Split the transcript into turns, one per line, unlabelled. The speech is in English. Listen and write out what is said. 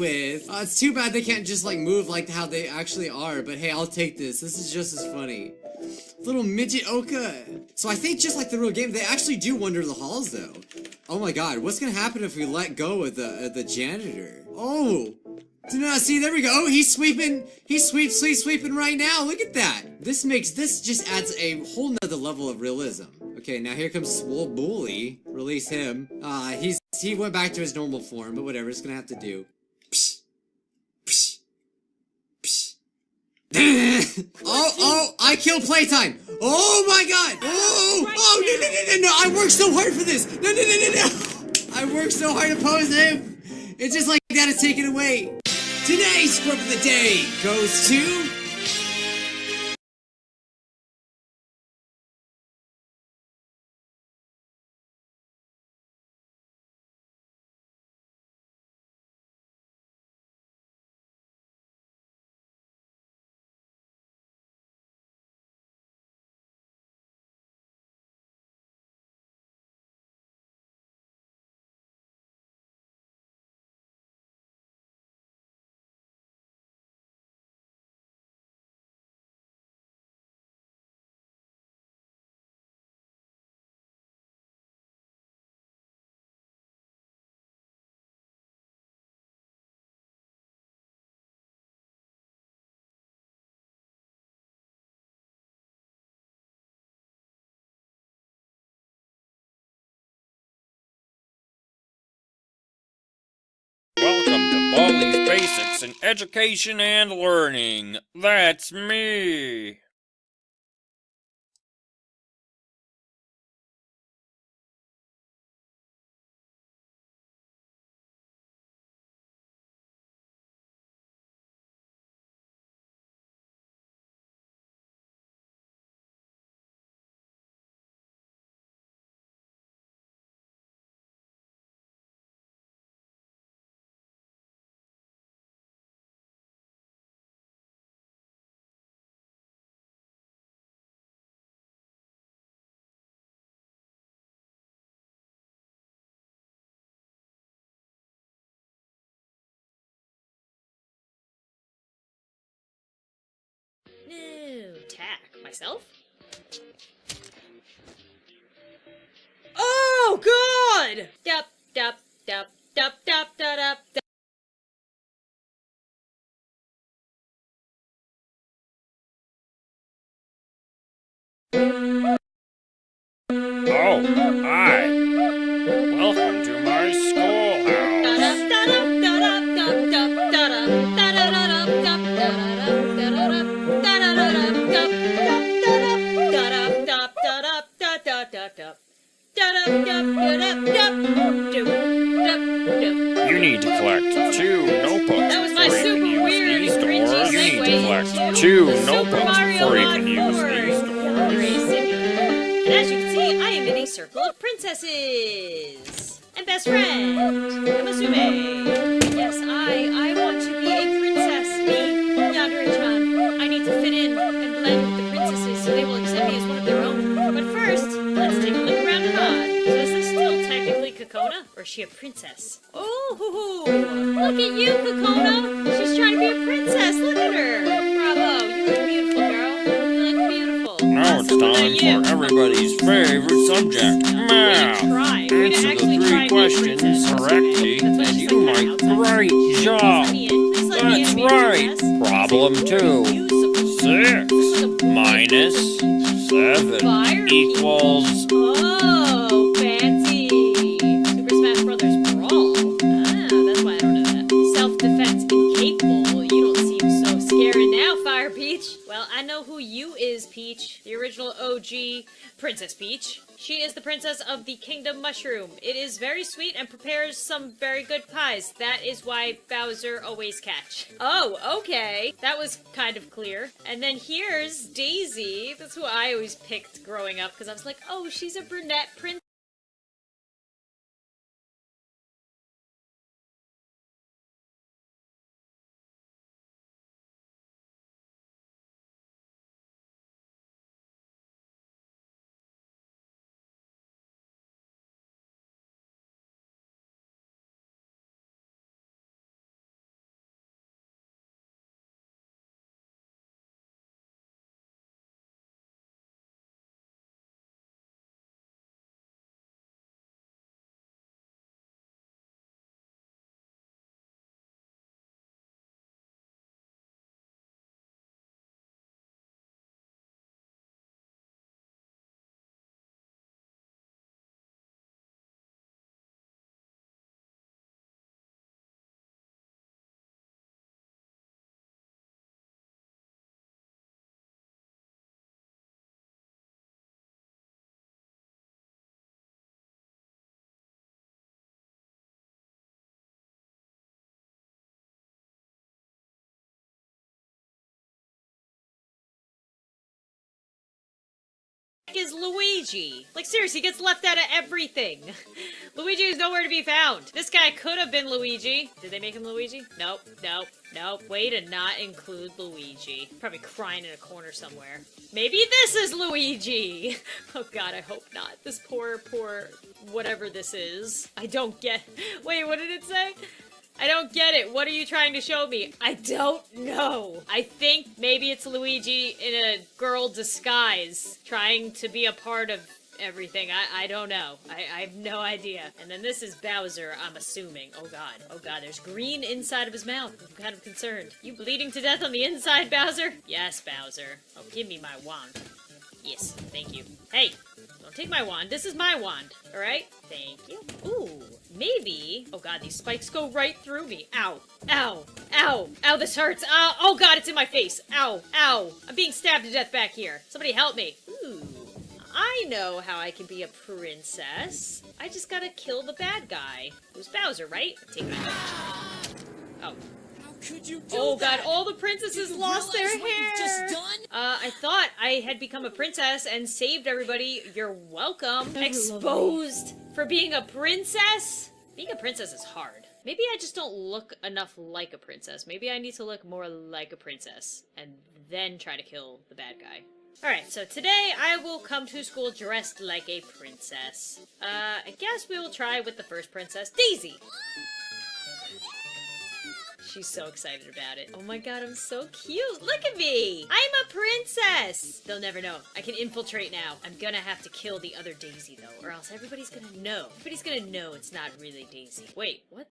with. It's too bad they can't just like move like how they actually are, but hey, I'll take this. This is just as funny. Little midget Oka. So I think just like the real game, they actually do wander the halls though. Oh my god, what's gonna happen if we let go of the janitor? Oh! No, see, there we go. Oh, he's sweeping right now. Look at that. This just adds a whole nother level of realism. Okay, now here comes Swole Bully. Release him. He went back to his normal form, but whatever, it's gonna have to do. Psh. Psh. Psh. Oh, I killed Playtime. Oh my god. No, I worked so hard for this. No. I worked so hard to pose him. It's just like that, it's taken away. Today's scrub of the day goes to...
Welcome to Baldi's Basics in Education and Learning. That's me.
No, tack. Myself? Oh, God! Dup, dup, dup, dup, dup, dup, dup, dup.
Oh, hi. Welcome to my schoolhouse. You need to collect 2 notebooks.
That was my
before you
super
can use
weird
these
and cringy
doors. You need to
segue
collect
into
2
the Super
notebooks
Mario
before you can
Odyssey
use
Forward.
these doors.
And as you can see, I am in a circle of princesses. And best friend, Amasume. Yes, I want to be a princess, me, Yandere-chan. I need to fit in and blend with the princesses so they will accept me as one of their own. But first, let's take a look around and on. So is this still technically Kokona, or is she a princess? Oh, hoo hoo! Look at you, Kokona! She's trying to be a princess. Look at her. Bravo! You look beautiful, girl. You look beautiful.
Now it's time for everybody's favorite subject, math. Answer the 3 questions correctly, and you might... Great job! That's right! Problem 2. 6 minus 7 equals...
Oh, fancy! Super Smash Brothers Brawl. That's why I don't know that. Self-defense incapable. You don't seem so scary now, Fire Peach. Well, I know who you is, Peach. The original OG Princess Peach. She is the princess of the Kingdom Mushroom. It is very sweet and prepares some very good pies. That is why Bowser always catch. Oh, okay. That was kind of clear. And then here's Daisy. That's who I always picked growing up because I was like, oh, she's a brunette princess. is Luigi? Like, seriously, he gets left out of everything. Luigi is nowhere to be found. This guy could have been Luigi. Did they make him Luigi? Nope, nope, nope. Way to not include Luigi. Probably crying in a corner somewhere. Maybe this is Luigi! Oh god, I hope not. This poor, whatever this is. I don't get... Wait, what did it say? I don't get it. What are you trying to show me? I don't know. I think maybe it's Luigi in a girl disguise, trying to be a part of everything. I don't know. I have no idea. And then this is Bowser, I'm assuming. Oh god. Oh god, there's green inside of his mouth. I'm kind of concerned. You bleeding to death on the inside, Bowser? Yes, Bowser. Oh, give me my wand. Yes, thank you. Hey, don't take my wand. This is my wand. Alright? Thank you. Ooh, maybe... Oh god, these spikes go right through me. Ow. Ow. Ow. Ow, this hurts. Ow. Oh god, it's in my face. Ow. Ow. I'm being stabbed to death back here. Somebody help me. Ooh. I know how I can be a princess. I just gotta kill the bad guy. Who's Bowser, right? Take my Oh.
Could you do
Oh god,
that?
all the princesses lost their
Realize what
hair!
you've just done?
I thought I had become a princess and saved everybody. You're welcome. Exposed for being a princess? Being a princess is hard. Maybe I just don't look enough like a princess. Maybe I need to look more like a princess and then try to kill the bad guy. Alright, so today I will come to school dressed like a princess. I guess we will try with the first princess, Daisy! She's so excited about it. Oh my god, I'm so cute! Look at me! I'm a princess! They'll never know. I can infiltrate now. I'm gonna have to kill the other Daisy, though, or else everybody's gonna know. Everybody's gonna know it's not really Daisy. Wait, what?